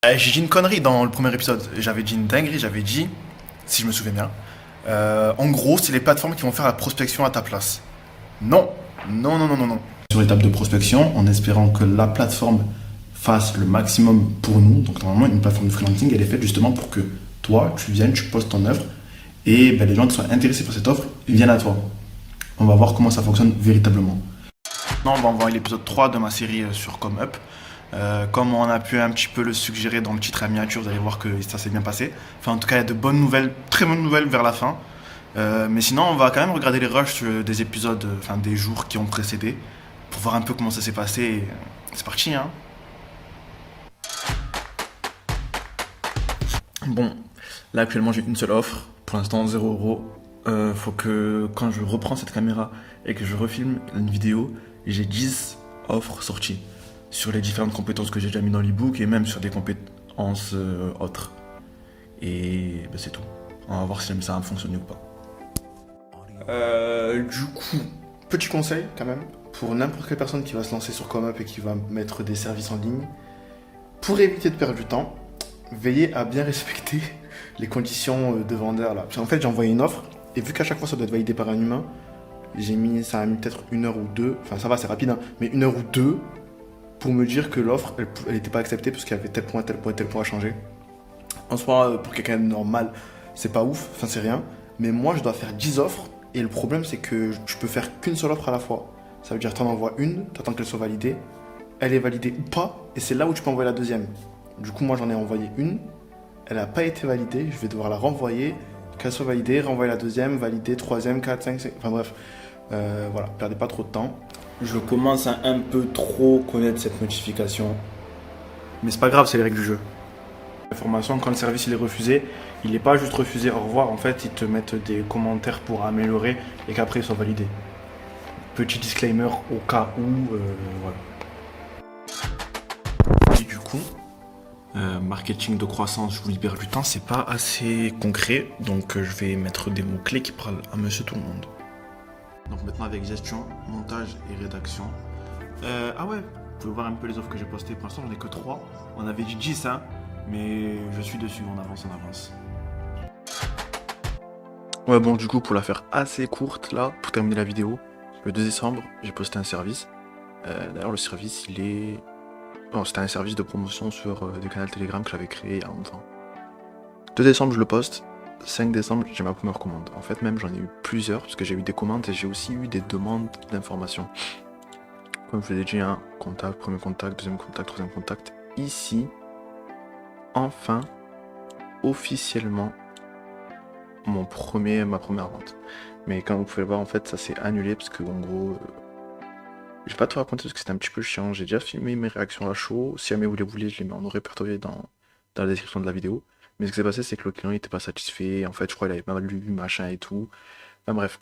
J'ai dit une connerie dans le premier épisode. J'avais dit une dinguerie, j'avais dit, si je me souviens bien, en gros, c'est les plateformes qui vont faire la prospection à ta place. Non, non, non, non, non, non. Sur l'étape de prospection, en espérant que la plateforme fasse le maximum pour nous. Donc normalement, une plateforme de freelancing, elle est faite justement pour que toi, tu viennes, tu postes ton offre, et ben, les gens qui sont intéressés par cette offre, ils viennent à toi. On va voir comment ça fonctionne véritablement. Maintenant, on va envoyer l'épisode 3 de ma série sur ComeUp. Comme on a pu un petit peu le suggérer dans le titre à miniature, vous allez voir que ça s'est bien passé. Enfin, en tout cas, il y a de bonnes nouvelles, très bonnes nouvelles vers la fin. Mais sinon, on va quand même regarder les rushs des épisodes, enfin des jours qui ont précédé, pour voir un peu comment ça s'est passé. Et, c'est parti, hein. Bon, là actuellement j'ai une seule offre, pour l'instant 0 €. Faut que quand je reprends cette caméra et que je refilme une vidéo, j'ai 10 offres sorties sur les différentes compétences que j'ai déjà mis dans l'ebook et même sur des compétences autres. Et ben, c'est tout. On va voir si jamais ça va fonctionner ou pas. Du coup, petit conseil quand même, pour n'importe quelle personne qui va se lancer sur ComeUp et qui va mettre des services en ligne, pour éviter de perdre du temps, veillez à bien respecter les conditions de vendeur là. Parce qu'en fait, j'ai envoyé une offre et vu qu'à chaque fois ça doit être validé par un humain, ça a mis peut-être 1 heure ou deux, enfin ça va, c'est rapide, hein, mais 1 heure ou deux pour me dire que l'offre elle n'était pas acceptée parce qu'il y avait tel point, tel point, tel point à changer. En soi, pour quelqu'un de normal, c'est pas ouf, enfin c'est rien. Mais moi, je dois faire 10 offres et le problème, c'est que je peux faire qu'une seule offre à la fois. Ça veut dire que tu en envoies une, tu attends qu'elle soit validée, elle est validée ou pas, et c'est là où tu peux envoyer la deuxième. Du coup, moi, j'en ai envoyé une, elle n'a pas été validée, je vais devoir la renvoyer, qu'elle soit validée, renvoyer la deuxième, valider, troisième, 4, 5, 6, enfin bref. Voilà, perdez pas trop de temps. Je commence à un peu trop connaître cette notification. Mais c'est pas grave, c'est les règles du jeu. Information, quand le service il est refusé, il n'est pas juste refusé au revoir, en fait ils te mettent des commentaires pour améliorer et qu'après ils soient validés. Petit disclaimer au cas où, voilà. Et du coup, marketing de croissance, je vous libère du temps, c'est pas assez concret, donc je vais mettre des mots-clés qui parlent à monsieur tout le monde. Donc maintenant avec gestion, montage et rédaction. Ah ouais, vous pouvez voir un peu les offres que j'ai postées, pour l'instant j'en ai que 3. On avait dit 10 hein. Mais je suis dessus, on avance, on avance. Ouais, bon, du coup, pour la faire assez courte, là, pour terminer la vidéo, le 2 décembre, j'ai posté un service. D'ailleurs, le service, il est... Bon, c'était un service de promotion sur des canaux Telegram que j'avais créé il y a longtemps. 2 décembre, je le poste. 5 décembre, j'ai ma première commande. En fait, même, j'en ai eu plusieurs, parce que j'ai eu des commandes et j'ai aussi eu des demandes d'informations. Comme je vous l'ai dit, un contact, premier contact, deuxième contact, troisième contact. Ici, enfin, officiellement, ma première vente. Mais comme vous pouvez le voir, en fait, ça s'est annulé parce que, en gros, je vais pas tout raconter parce que c'était un petit peu chiant. J'ai déjà filmé mes réactions à chaud. Si jamais vous les voulez, je les mets en répertorié dans la description de la vidéo. Mais ce qui s'est passé, c'est que le client il était pas satisfait. En fait, je crois qu'il avait mal lu, machin et tout. Enfin bref,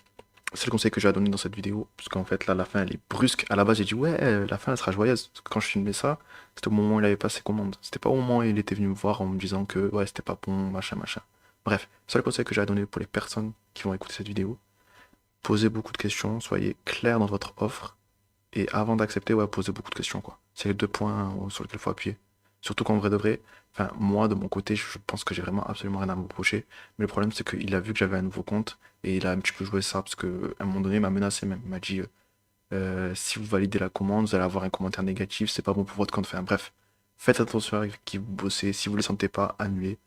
c'est le conseil que j'ai à donner dans cette vidéo. Parce qu'en fait, là, la fin, elle est brusque. À la base, j'ai dit, ouais, la fin, elle sera joyeuse. Parce que quand je filmais ça, c'était au moment où il avait pas ses commandes. C'était pas au moment où il était venu me voir en me disant que, ouais, c'était pas bon, machin, machin. Bref, seul conseil que j'ai à donner pour les personnes qui vont écouter cette vidéo, posez beaucoup de questions, soyez clair dans votre offre, et avant d'accepter, ouais, posez beaucoup de questions, quoi. C'est les 2 points sur lesquels il faut appuyer. Surtout qu'en vrai de vrai, enfin, moi, de mon côté, je pense que j'ai vraiment absolument rien à me reprocher, mais le problème, c'est qu'il a vu que j'avais un nouveau compte, et il a un petit peu joué ça, parce qu'à un moment donné, il m'a menacé même, il m'a dit, si vous validez la commande, vous allez avoir un commentaire négatif, c'est pas bon pour votre compte, enfin, bref. Faites attention avec qui vous bossez, si vous ne le sentez pas, annulez.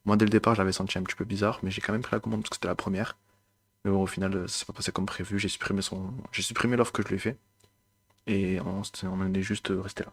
Moi, dès le départ, j'avais senti un petit peu bizarre, mais j'ai quand même pris la commande parce que c'était la première. Mais bon, au final, ça s'est pas passé comme prévu. J'ai supprimé l'offre que je lui ai fait. Et on en est juste resté là.